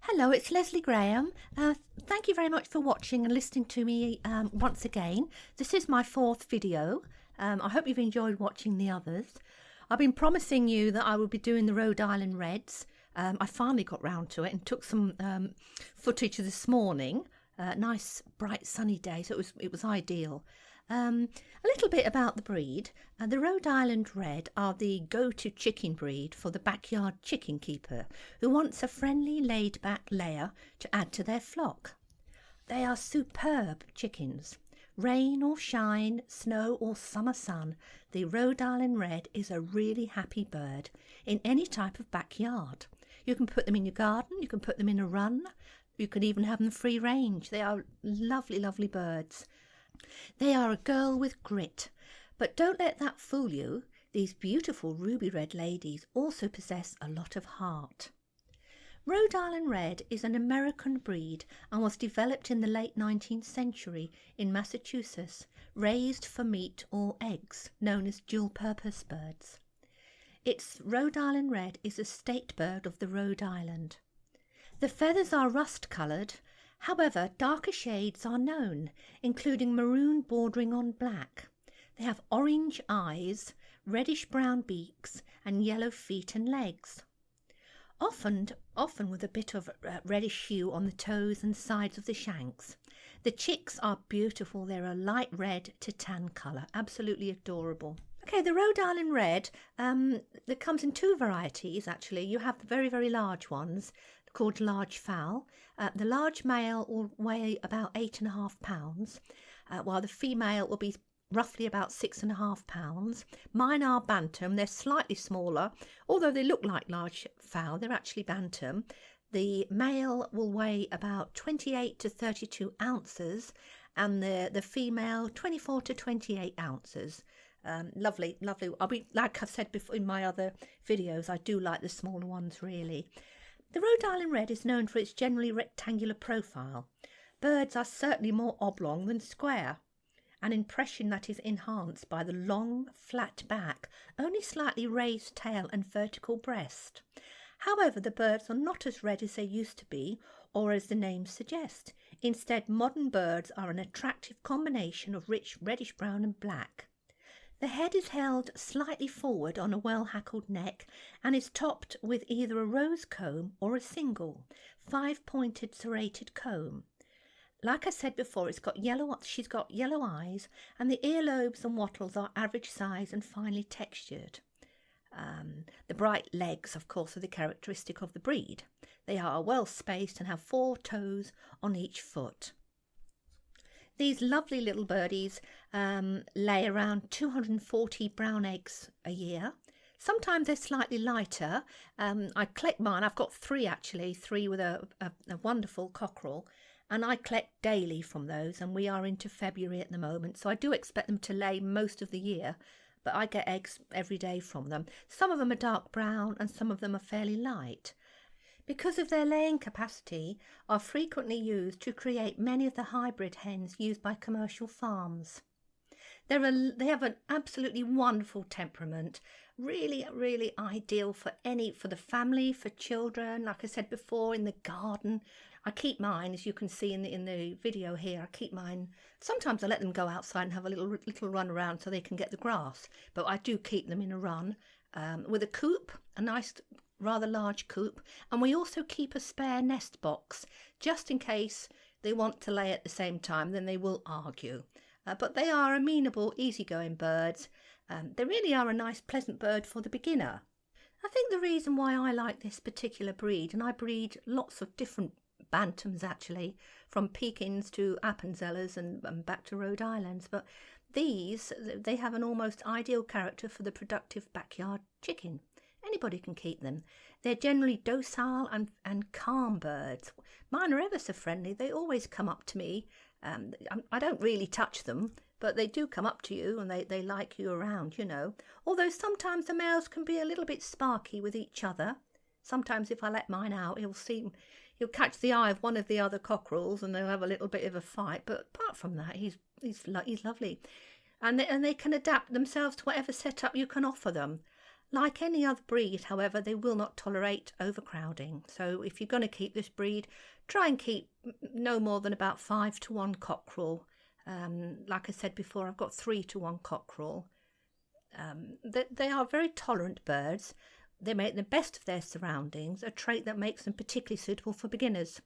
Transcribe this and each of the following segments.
Hello, it's Leslie Graham. Thank you very much for watching and listening to me once again. This is my fourth video. I hope you've enjoyed watching the others. I've been promising you that I will be doing the Rhode Island Reds. I finally got round to it and took some footage this morning. Nice, bright, sunny day, so it was ideal. A little bit about the breed. The Rhode Island Red are the go-to chicken breed for the backyard chicken keeper who wants a friendly, laid-back layer to add to their flock. They are superb chickens. Rain or shine, snow or summer sun, the Rhode Island Red is a really happy bird in any type of backyard. You can put them in your garden, you can put them in a run, you can even have them free range. They are lovely, lovely birds. They are a girl with grit, but don't let that fool you. These beautiful ruby red ladies also possess a lot of heart. Rhode Island Red is an American breed and was developed in the late 19th century in Massachusetts, raised for meat or eggs, known as dual-purpose birds. Its Rhode Island Red is a state bird of the Rhode Island. The feathers are rust-coloured. However, darker shades are known, including maroon bordering on black. They have orange eyes, reddish-brown beaks, and yellow feet and legs. Often with a bit of reddish hue on the toes and sides of the shanks. The chicks are beautiful. They're a light red to tan colour, absolutely adorable. Okay, the Rhode Island Red, that comes in two varieties actually. You have the very, very large ones called large fowl. The large male will weigh about 8.5 pounds, while the female will be roughly about 6.5 pounds. Mine are bantam. They're slightly smaller, although they look like large fowl. They're actually bantam. The male will weigh about 28 to 32 ounces, and the female 24 to 28 ounces. Lovely. Like I've said before in my other videos, I do like the smaller ones really. The Rhode Island Red is known for its generally rectangular profile. Birds are certainly more oblong than square, an impression that is enhanced by the long, flat back, only slightly raised tail and vertical breast. However, the birds are not as red as they used to be, or as the name suggests. Instead, modern birds are an attractive combination of rich reddish-brown and black. The head is held slightly forward on a well-hackled neck and is topped with either a rose comb or a single, 5-pointed serrated comb. Like I said before, she's got yellow eyes, and the earlobes and wattles are average size and finely textured. The bright legs, of course, are the characteristic of the breed. They are well spaced and have 4 toes on each foot. These lovely little birdies lay around 240 brown eggs a year. Sometimes they're slightly lighter. I collect mine. I've got 3 actually, 3 with a wonderful cockerel, and I collect daily from those, and we are into February at the moment, so I do expect them to lay most of the year, but I get eggs every day from them. Some of them are dark brown and some of them are fairly light. Because of their laying capacity, are frequently used to create many of the hybrid hens used by commercial farms. They have an absolutely wonderful temperament, really, really ideal for the family, for children. Like I said before, in the garden. I keep mine, as you can see in the video here. I keep mine. Sometimes I let them go outside and have a little run around so they can get the grass. But I do keep them in a run with a coop, a nice, rather large coop, and we also keep a spare nest box just in case they want to lay at the same time. Then they will argue. But they are amenable, easygoing birds. They really are a nice, pleasant bird for the beginner. I think the reason why I like this particular breed, and I breed lots of different bantams actually, from Pekins to Appenzeller's and back to Rhode Islands, but they have an almost ideal character for the productive backyard chicken. Anybody can keep them. They're generally docile and calm birds. Mine are ever so friendly. They always come up to me. I don't really touch them, but they do come up to you and they like you around, you know. Although sometimes the males can be a little bit sparky with each other. Sometimes if I let mine out, he'll catch the eye of one of the other cockerels and they'll have a little bit of a fight. But apart from that, he's lovely. And they can adapt themselves to whatever setup you can offer them. Like any other breed, however, they will not tolerate overcrowding. So if you're going to keep this breed, try and keep no more than about 5 to 1 cockerel. Like I said before, I've got 3 to 1 cockerel. They are very tolerant birds. They make the best of their surroundings, a trait that makes them particularly suitable for beginners.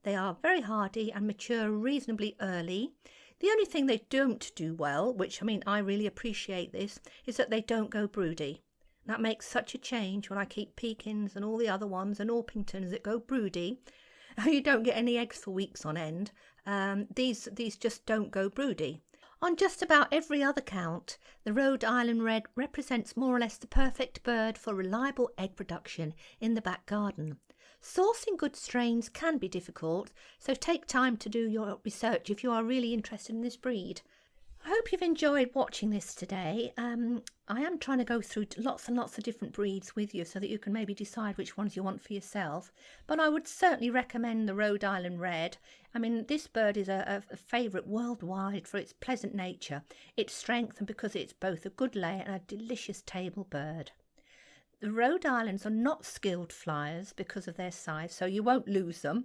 They are very hardy and mature reasonably early. The only thing they don't do well, which I really appreciate this, is that they don't go broody. That makes such a change when I keep Pekins and all the other ones and Orpingtons that go broody. You don't get any eggs for weeks on end. These just don't go broody. On just about every other count, the Rhode Island Red represents more or less the perfect bird for reliable egg production in the back garden. Sourcing good strains can be difficult, so take time to do your research if you are really interested in this breed. I hope you've enjoyed watching this today. I am trying to go through lots and lots of different breeds with you so that you can maybe decide which ones you want for yourself. But I would certainly recommend the Rhode Island Red. This bird is a favourite worldwide for its pleasant nature, its strength, and because it's both a good layer and a delicious table bird. The Rhode Islands are not skilled flyers because of their size, so you won't lose them.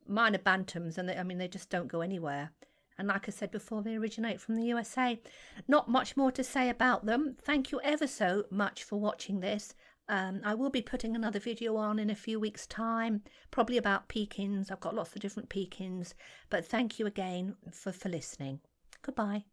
Mine are bantams, and they just don't go anywhere. And like I said before, they originate from the USA. Not much more to say about them. Thank you ever so much for watching this. I will be putting another video on in a few weeks' time, probably about Pekins. I've got lots of different Pekins. But thank you again for listening. Goodbye.